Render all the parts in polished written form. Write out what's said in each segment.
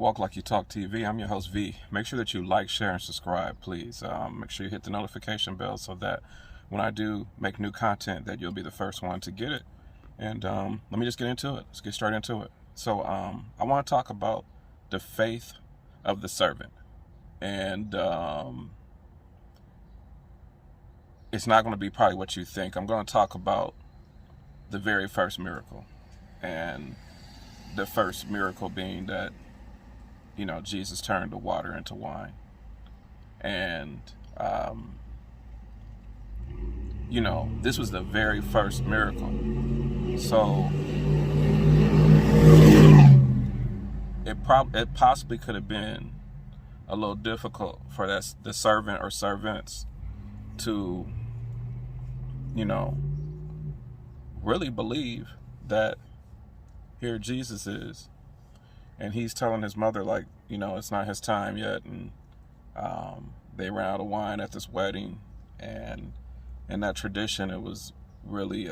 Walk Like You Talk TV. I'm your host, V. Make sure that you like, share, and subscribe, please. Make sure you hit the notification bell so that when I do make new content, that you'll be the first one to get it. And let me just get into it. Let's get straight into it. So I want to talk about the faith of the servant. And it's not going to be probably what you think. I'm going to talk about the very first miracle. And the first miracle being that, Jesus turned the water into wine. And, this was the very first miracle. So it possibly could have been a little difficult for the servant or servants to, really believe that here Jesus is. And he's telling his mother, it's not his time yet. And they ran out of wine at this wedding. And in that tradition, it was really, in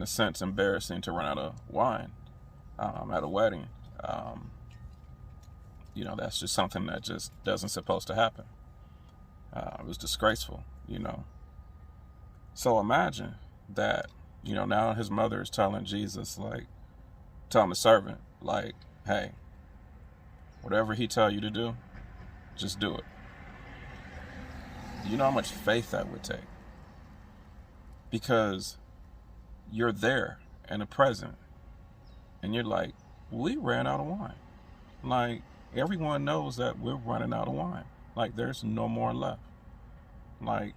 a sense, embarrassing to run out of wine at a wedding. That's just something that just doesn't supposed to happen. It was disgraceful, So imagine that, now his mother is telling Jesus, telling the servant, hey, whatever he tell you to do, just do it. You know how much faith that would take? Because you're there in the present, and you're like, we ran out of wine. Everyone knows that we're running out of wine. There's no more left. We're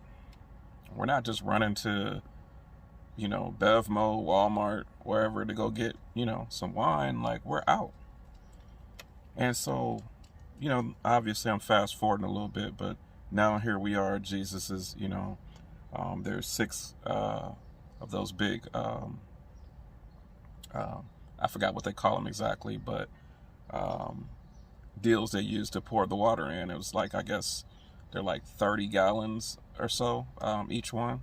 not just running to, Bevmo, Walmart, wherever to go get, some wine. We're out. And so, obviously I'm fast forwarding a little bit, but now here we are. Jesus is, there's 6 of those big, I forgot what they call them exactly, but deals they use to pour the water in. It was I guess they're 30 gallons or so each one.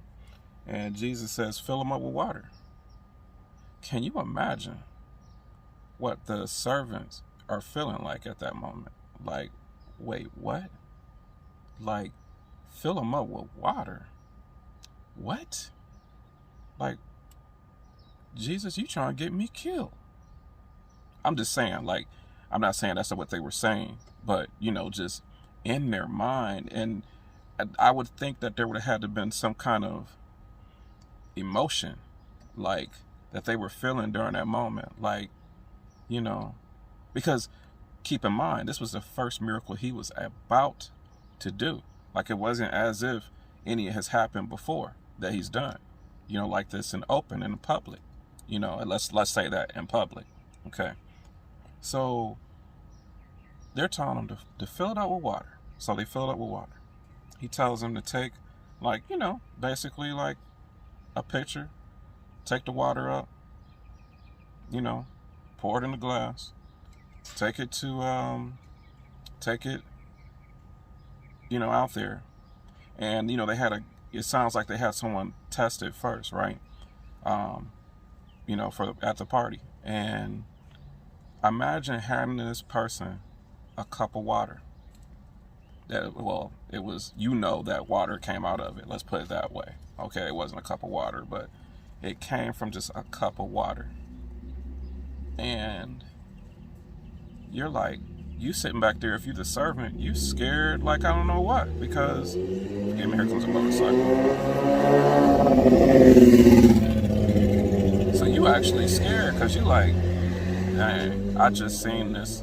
And Jesus says, fill them up with water. Can you imagine what the servants are feeling like at that moment? Wait, what? Fill them up with water? What? Jesus, you trying to get me killed? I'm just saying, I'm not saying that's what they were saying, but, just in their mind. And I would think that there would have had to been some kind of emotion, that they were feeling during that moment. Because keep in mind, this was the first miracle he was about to do. It wasn't as if any has happened before that he's done, this in open, in public, let's say that in public. Okay. So they're telling them to fill it up with water. So they fill it up with water. He tells them to take, basically a pitcher, take the water up, pour it in the glass, take it to, out there. And, it sounds like they had someone test it first, right? At the party. And imagine handing this person a cup of water. It was, that water came out of it. Let's put it that way. Okay, it wasn't a cup of water, but it came from just a cup of water. And you're you sitting back there, if you're the servant, you scared I don't know what, because, forgive me, here comes a motorcycle. So you actually scared, because you dang, I just seen this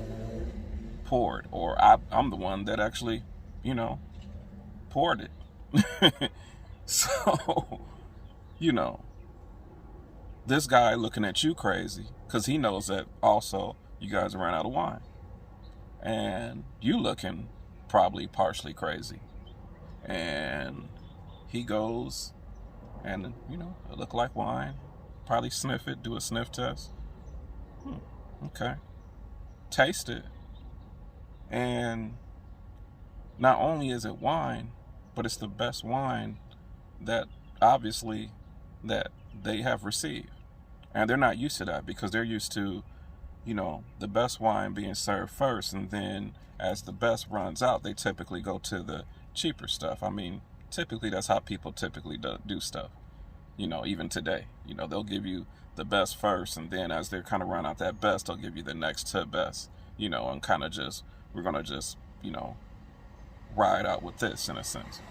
poured, or I'm the one that actually, poured it. So, this guy looking at you crazy, because he knows that also you guys ran out of wine. And you looking probably partially crazy. And he goes and, it look like wine. Probably sniff it, do a sniff test. Okay. Taste it. And not only is it wine, but it's the best wine that obviously that they have received. And they're not used to that, because they're used to, the best wine being served first, and then as the best runs out, they typically go to the cheaper stuff. I mean, typically that's how people typically do stuff. Even today, they'll give you the best first, and then as they're kind of run out that best, they'll give you the next to best, and kind of we're going to just, ride out with this in a sense.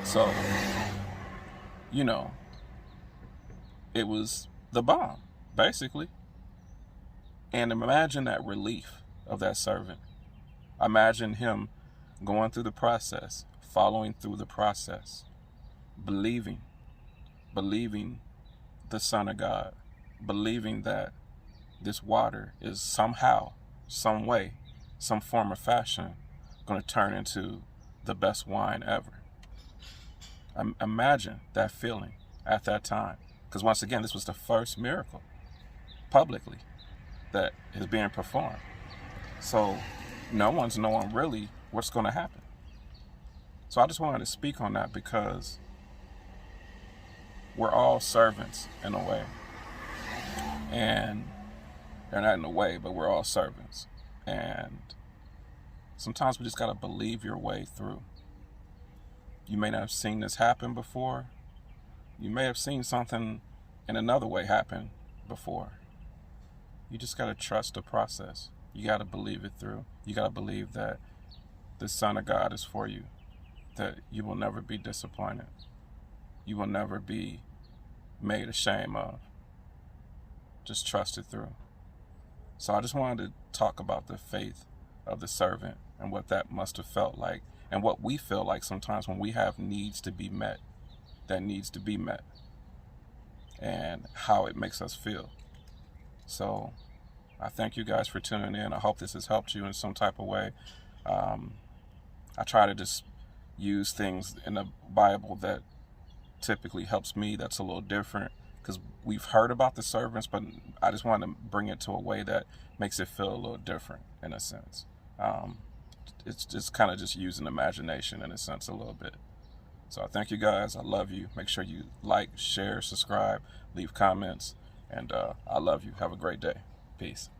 So, it was the bomb, basically. And imagine that relief of that servant. Imagine him going through the process, following through the process, believing the Son of God, believing that this water is somehow, some way, some form of fashion going to turn into the best wine ever. Imagine that feeling at that time. Because once again, this was the first miracle publicly that is being performed. So no one's knowing really what's going to happen. So I just wanted to speak on that because we're all servants in a way. And they're not in a way, but we're all servants. And sometimes we just got to believe your way through. You may not have seen this happen before. You may have seen something in another way happen before. You just got to trust the process. You got to believe it through. You got to believe that the Son of God is for you, that you will never be disappointed. You will never be made ashamed of. Just trust it through. So I just wanted to talk about the faith of the servant and what that must have felt like, and what we feel like sometimes when we have needs to be met, that needs to be met, and how it makes us feel. So I thank you guys for tuning in. I hope this has helped you in some type of way. I try to just use things in the Bible that typically helps me, that's a little different, because we've heard about the servants, but I just want to bring it to a way that makes it feel a little different in a sense. It's just kind of just using imagination in a sense a little bit. So I thank you guys. I love you. Make sure you like, share, subscribe, leave comments, and I love you. Have a great day. Peace.